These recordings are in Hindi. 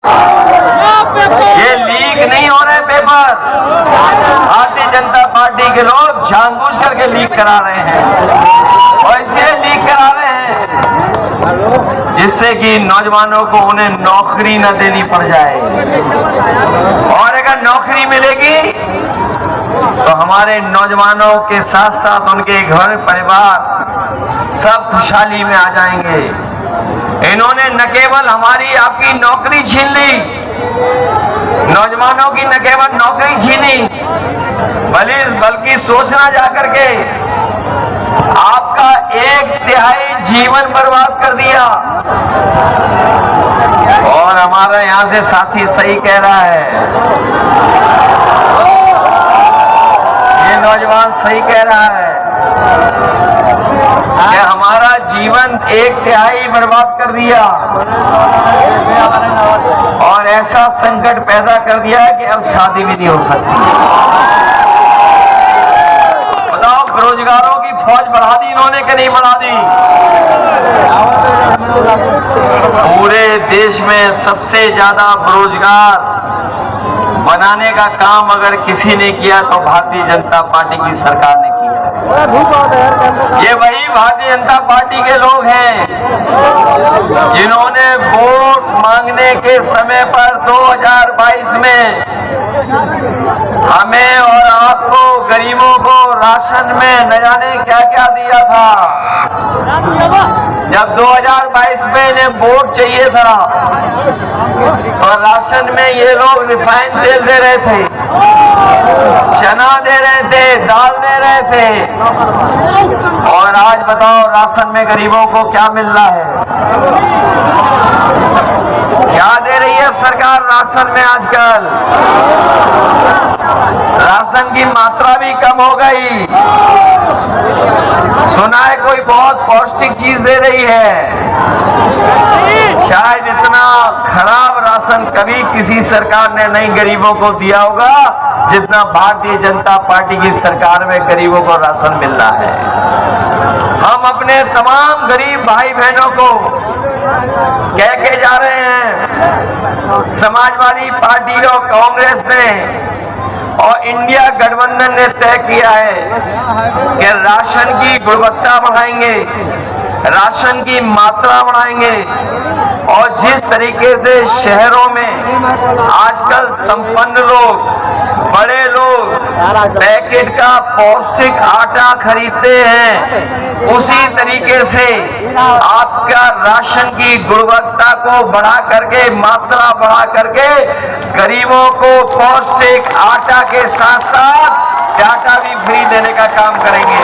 ये लीक नहीं हो रहे पेपर, भारतीय जनता पार्टी के लोग जानबूझ करके लीक करा रहे हैं और इसलिए लीक करा रहे हैं जिससे कि नौजवानों को उन्हें नौकरी न देनी पड़ जाए। और अगर नौकरी मिलेगी तो हमारे नौजवानों के साथ साथ उनके घर परिवार सब खुशहाली में आ जाएंगे। इन्होंने न केवल हमारी आपकी नौकरी छीन ली, नौजवानों की न केवल नौकरी छीनी, बल्कि सोचना जाकर के आपका 1/3 जीवन बर्बाद कर दिया। और हमारा यहां से साथी सही कह रहा है, ये नौजवान सही कह रहा है कि हमारा जीवन 1/3 बर्बाद कर दिया और ऐसा संकट पैदा कर दिया है कि अब शादी भी नहीं हो सकती। बताओ, बेरोजगारों की फौज बढ़ा दी इन्होंने कि नहीं बढ़ा दी? पूरे देश में सबसे ज्यादा बेरोजगार बनाने का काम अगर किसी ने किया तो भारतीय जनता पार्टी की सरकार ने किया। ये वही भारतीय जनता पार्टी के लोग हैं जिन्होंने वोट मांगने के समय पर 2022 में हमें और आपको गरीबों को राशन में न जाने क्या क्या दिया था। जब 2022 में इन्हें वोट चाहिए था और राशन में ये लोग रिफाइंड तेल दे रहे थे, चना दे रहे थे, दाल दे रहे थे। और आज बताओ राशन में गरीबों को क्या मिल रहा है? क्या दे रही है सरकार राशन में आजकल? राशन की मात्रा भी कम हो गई। सुना है कोई बहुत पौष्टिक चीज दे रही है। शायद इतना खराब राशन कभी किसी सरकार ने नहीं गरीबों को दिया होगा जितना भारतीय जनता पार्टी की सरकार में गरीबों को राशन मिल रहा है। हम अपने तमाम गरीब भाई बहनों को कह के जा रहे हैं, समाजवादी पार्टी और कांग्रेस ने और इंडिया गठबंधन ने तय किया है कि राशन की गुणवत्ता बढ़ाएंगे, राशन की मात्रा बढ़ाएंगे। और जिस तरीके से शहरों में आजकल संपन्न लोग, बड़े लोग पैकेट का पौष्टिक आटा खरीदते हैं, उसी तरीके से आपका राशन की गुणवत्ता को बढ़ा करके, मात्रा बढ़ा करके गरीबों को पौष्टिक आटा के साथ साथ डाटा भी फ्री देने का काम करेंगे।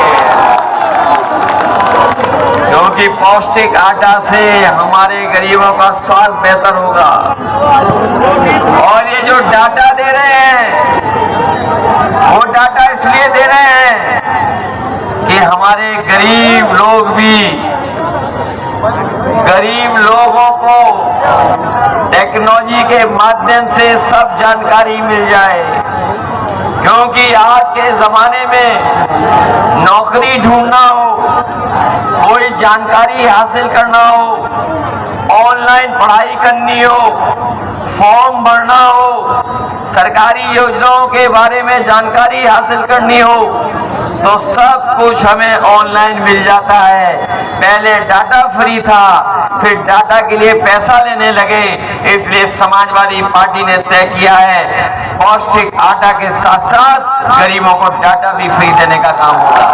क्योंकि पौष्टिक आटा से हमारे गरीबों का स्वास्थ्य बेहतर होगा। और ये जो डाटा दे रहे हैं वो डाटा इसलिए दे रहे हैं कि हमारे गरीब लोग भी, गरीब लोगों को टेक्नोलॉजी के माध्यम से सब जानकारी मिल जाए। क्योंकि आज के जमाने में नौकरी ढूंढना हो, कोई जानकारी हासिल करना हो, ऑनलाइन पढ़ाई करनी हो, फॉर्म भरना हो, सरकारी योजनाओं के बारे में जानकारी हासिल करनी हो, तो सब कुछ हमें ऑनलाइन मिल जाता है। पहले डाटा फ्री था, फिर डाटा के लिए पैसा लेने लगे। इसलिए समाजवादी पार्टी ने तय किया है पौष्टिक आटा के साथ साथ गरीबों को डाटा भी फ्री देने का काम होगा।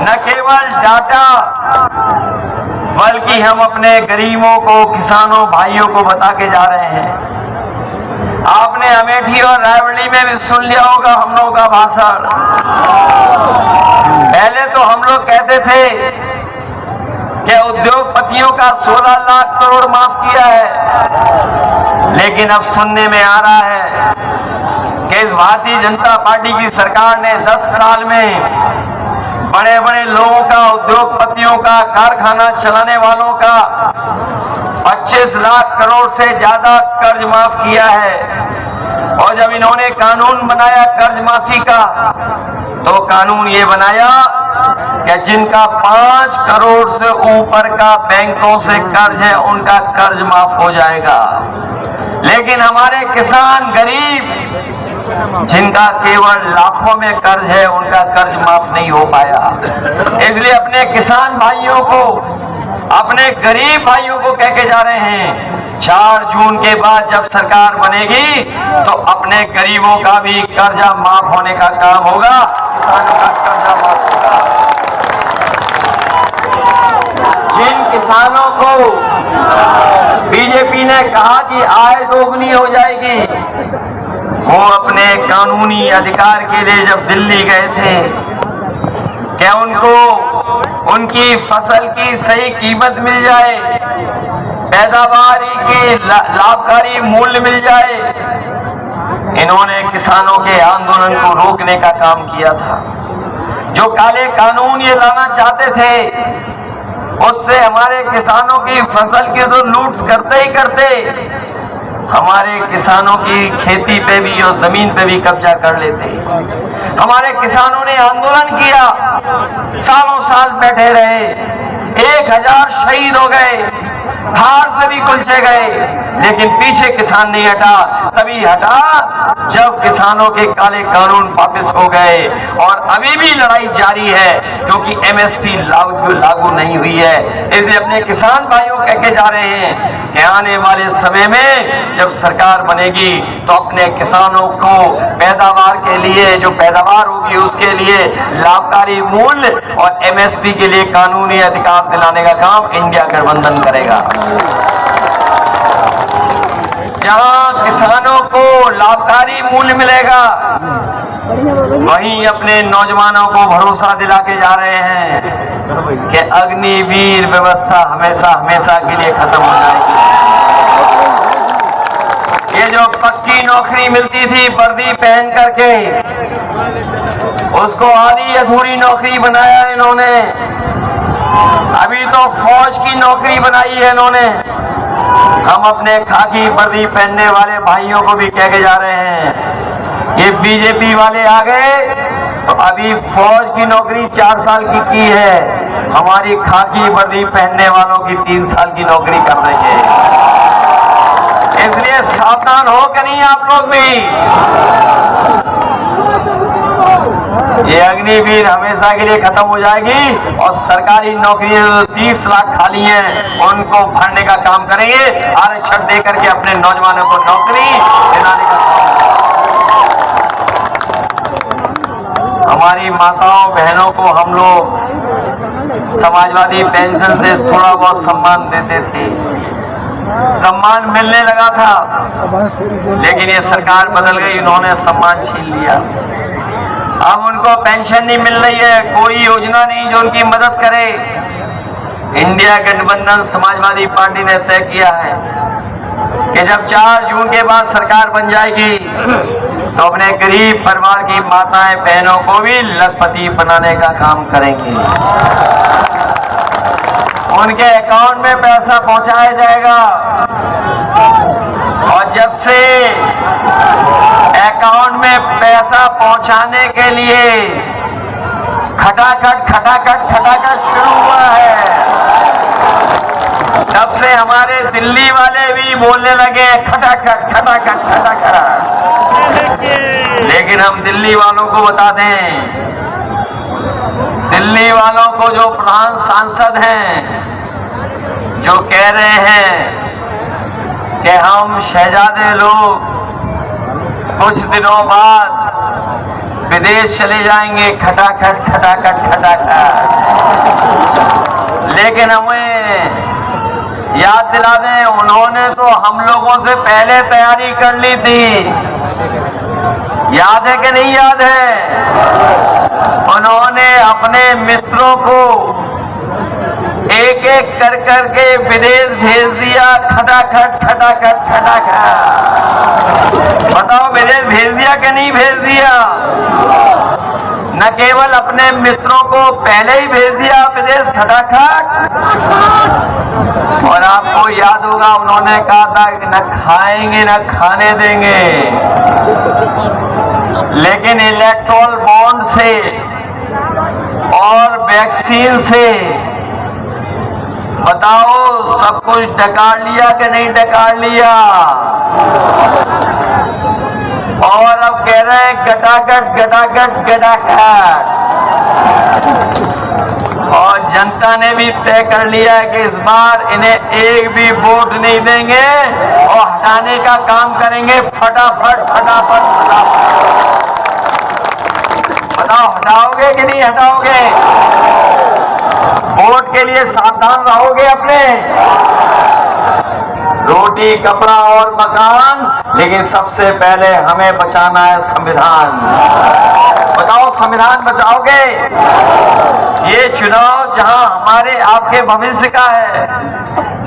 न केवल डाटा, बल्कि हम अपने गरीबों को, किसानों भाइयों को बता के जा रहे हैं। आपने अमेठी और रायबरेली में भी सुन लिया होगा हम लोगों का भाषण। पहले तो हम लोग कहते थे कि उद्योगपतियों का 16 लाख करोड़ माफ किया है, लेकिन अब सुनने में आ रहा है कि इस भारतीय जनता पार्टी की सरकार ने 10 साल में बड़े बड़े लोगों का, उद्योगपतियों का, कारखाना चलाने वालों का 25 लाख करोड़ से ज्यादा कर्ज माफ किया है। और जब इन्होंने कानून बनाया कर्ज माफी का, तो कानून ये बनाया कि जिनका 5 करोड़ से ऊपर का बैंकों से कर्ज है उनका कर्ज माफ हो जाएगा, लेकिन हमारे किसान गरीब जिनका केवल लाखों में कर्ज है उनका कर्ज माफ नहीं हो पाया। इसलिए अपने किसान भाइयों को, अपने गरीब भाइयों को कह के जा रहे हैं 4 जून के बाद जब सरकार बनेगी तो अपने गरीबों का भी कर्जा माफ होने का काम होगा, किसानों का कर्जा माफ होगा। जिन किसानों को बीजेपी ने कहा कि आय दोगुनी हो जाएगी, वो अपने कानूनी अधिकार के लिए जब दिल्ली गए थे, क्या उनको उनकी फसल की सही कीमत मिल जाए, पैदावारी के लाभकारी मूल्य मिल जाए, इन्होंने किसानों के आंदोलन को रोकने का काम किया था। जो काले कानून ये लाना चाहते थे उससे हमारे किसानों की फसल की तो लूट करते ही करते हमारे किसानों की खेती पे भी और जमीन पे भी कब्जा कर लेते। हमारे किसानों ने आंदोलन किया, सालों साल बैठे रहे, 1000 शहीद हो गए, हार से भी कुलचे गए, लेकिन पीछे किसान नहीं हटा। तभी हटा जब किसानों के काले कानून वापस हो गए, और अभी भी लड़ाई जारी है क्योंकि एमएसपी लागू नहीं हुई है। इसलिए अपने किसान भाइयों कह के जा रहे हैं कि आने वाले समय में जब सरकार बनेगी तो अपने किसानों को पैदावार के लिए, जो पैदावार होगी उसके लिए लाभकारी मूल्य और एमएसपी के लिए कानूनी अधिकार दिलाने का काम इंडिया गठबंधन करेगा। जहां किसानों को लाभकारी मूल्य मिलेगा, वहीं अपने नौजवानों को भरोसा दिला के जा रहे हैं कि अग्निवीर व्यवस्था हमेशा हमेशा के लिए खत्म हो जाएगी। ये जो पक्की नौकरी मिलती थी वर्दी पहन करके, उसको आधी अधूरी नौकरी बनाया इन्होंने। अभी तो फौज की नौकरी बनाई है इन्होंने। हम अपने खाकी वर्दी पहनने वाले भाइयों को भी कह के जा रहे हैं, ये बीजेपी वाले आ गए तो अभी फौज की नौकरी 4 साल की है, हमारी खाकी वर्दी पहनने वालों की 3 साल की नौकरी कर रही है। इसलिए सावधान हो कि नहीं आप लोग भी। ये अग्निवीर हमेशा के लिए खत्म हो जाएगी और सरकारी नौकरियां 30 लाख खाली हैं उनको भरने का काम करेंगे, आरक्षण दे करके अपने नौजवानों को नौकरी दिलाने का काम। हमारी माताओं बहनों को हम लोग समाजवादी पेंशन से थोड़ा बहुत सम्मान देते थे, सम्मान मिलने लगा था, लेकिन ये सरकार बदल गई, इन्होंने सम्मान छीन लिया। अब उनको पेंशन नहीं मिल रही है, कोई योजना नहीं जो उनकी मदद करे। इंडिया गठबंधन समाजवादी पार्टी ने तय किया है कि जब 4 जून के बाद सरकार बन जाएगी तो अपने गरीब परिवार की माताएं बहनों को भी लखपति बनाने का काम करेंगे। उनके अकाउंट में पैसा पहुंचाया जाएगा, और जब से अकाउंट में पैसा पहुंचाने के लिए खटाखट शुरू हुआ है, तब से हमारे दिल्ली वाले भी बोलने लगे खटाखट। लेकिन हम दिल्ली वालों को बता दें, दिल्ली वालों को जो प्रधान सांसद हैं जो कह रहे हैं कि हम शहजादे लोग कुछ दिनों बाद विदेश चले जाएंगे, खटाखट। लेकिन हमें याद दिला दें, उन्होंने तो हम लोगों से पहले तैयारी कर ली थी। याद है कि नहीं याद है? उन्होंने अपने मित्रों को एक एक कर करके विदेश भेज दिया, खटाखट। बताओ विदेश भेज दिया कि नहीं भेज दिया? न केवल अपने मित्रों को पहले ही भेज दिया विदेश, खटाखट। और आपको याद होगा उन्होंने कहा था कि न खाएंगे न खाने देंगे, लेकिन इलेक्टोरल बॉन्ड से और वैक्सीन से बताओ सब कुछ डकार लिया कि नहीं डकार लिया? और अब कह रहे हैं गटागट गटागट गटागट। और जनता ने भी तय कर लिया है कि इस बार इन्हें एक भी वोट नहीं देंगे और हटाने का काम करेंगे फटाफट फटाफट फटाफट। बताओ हटाओगे कि नहीं हटाओगे? वोट के लिए सावधान रहोगे अपने? रोटी कपड़ा और मकान, लेकिन सबसे पहले हमें बचाना है संविधान। बताओ संविधान बचाओगे? ये चुनाव जहां हमारे आपके भविष्य का है,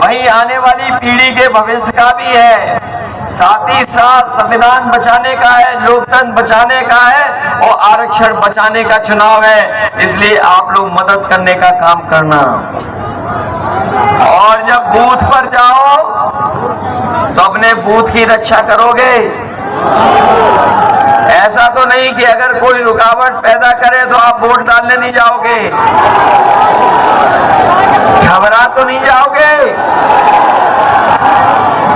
वहीं आने वाली पीढ़ी के भविष्य का भी है। साथ ही साथ संविधान बचाने का है, लोकतंत्र बचाने का है और आरक्षण बचाने का चुनाव है। इसलिए आप लोग मदद करने का काम करना। और जब बूथ पर जाओ तो अपने बूथ की रक्षा करोगे। ऐसा तो नहीं कि अगर कोई रुकावट पैदा करे तो आप वोट डालने नहीं जाओगे। घबरा तो नहीं जाओगे?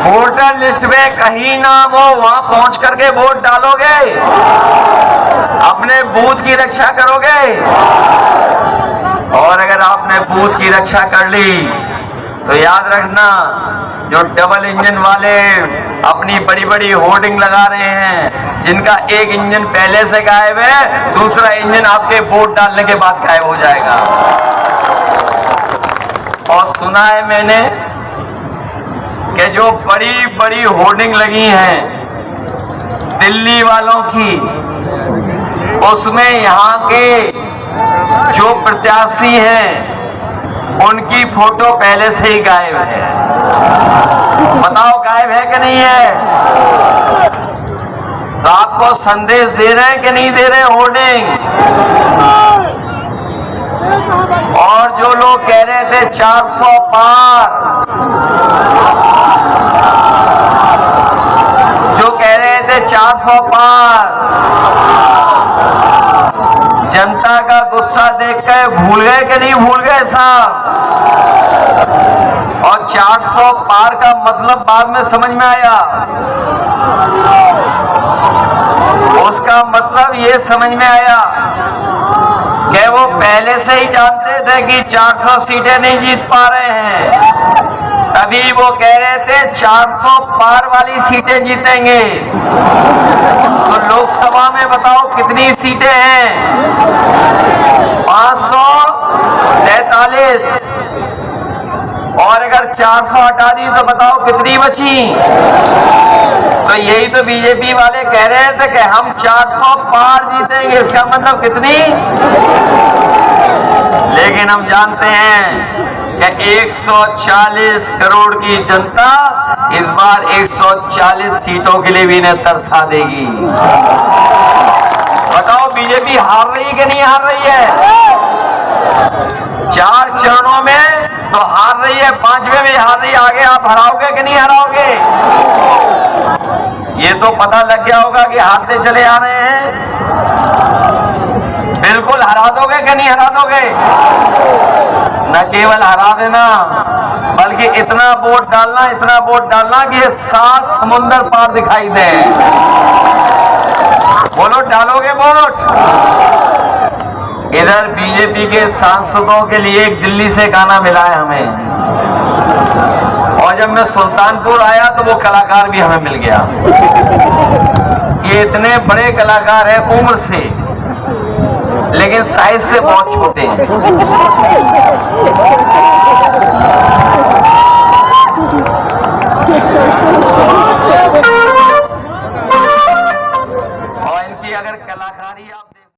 वोटर लिस्ट में कहीं नाम हो वहां पहुंच करके वोट डालोगे? अपने बूथ की रक्षा करोगे? और अगर आपने बूथ की रक्षा कर ली तो याद रखना, जो डबल इंजन वाले अपनी बड़ी बड़ी होर्डिंग लगा रहे हैं, जिनका एक इंजन पहले से गायब है, दूसरा इंजन आपके वोट डालने के बाद गायब हो जाएगा। और सुना है मैंने कि जो बड़ी बड़ी होर्डिंग लगी हैं दिल्ली वालों की, उसमें यहाँ के जो प्रत्याशी हैं उनकी फोटो पहले से ही गायब है। बताओ गायब है कि नहीं है? तो आपको संदेश दे रहे हैं कि नहीं दे रहे होर्डिंग? और जो लोग कह रहे थे 400 पार, जो कह रहे थे 400 पार, जनता का गुस्सा देखकर भूल गए कि नहीं भूल गए साहब? और 400 पार का मतलब बाद में समझ में आया। उसका मतलब ये समझ में आया कि वो पहले से ही जानते थे कि 400 सीटें नहीं जीत पा रहे हैं, तभी वो कह रहे थे 400 पार वाली सीटें जीतेंगे। तो लोकसभा में बताओ कितनी सीटें हैं? 543। और अगर 400 हटा दी तो बताओ कितनी बची? तो यही तो बीजेपी वाले कह रहे थे कि हम 400 पार जीतेंगे। इसका मतलब कितनी? लेकिन हम जानते हैं कि 140 करोड़ की जनता इस बार 140 सीटों के लिए भी इन्हें तरसा देगी। बताओ बीजेपी हार रही कि नहीं हार रही है? 4 चरणों में तो हार रही है, 5वें में हार रही है। आगे आप हराओगे कि नहीं हराओगे? ये तो पता लग गया होगा कि हारते चले आ रहे हैं। बिल्कुल हरा दोगे कि नहीं हरा दोगे? न केवल हरा देना, बल्कि इतना वोट डालना कि ये 7 समुंदर पार दिखाई दे। बोलो डालोगे वोट? इधर बीजेपी के सांसदों के लिए एक दिल्ली से गाना मिला है हमें, और जब मैं सुल्तानपुर आया तो वो कलाकार भी हमें मिल गया। ये इतने बड़े कलाकार हैं उम्र से, लेकिन साइज से बहुत छोटे हैं।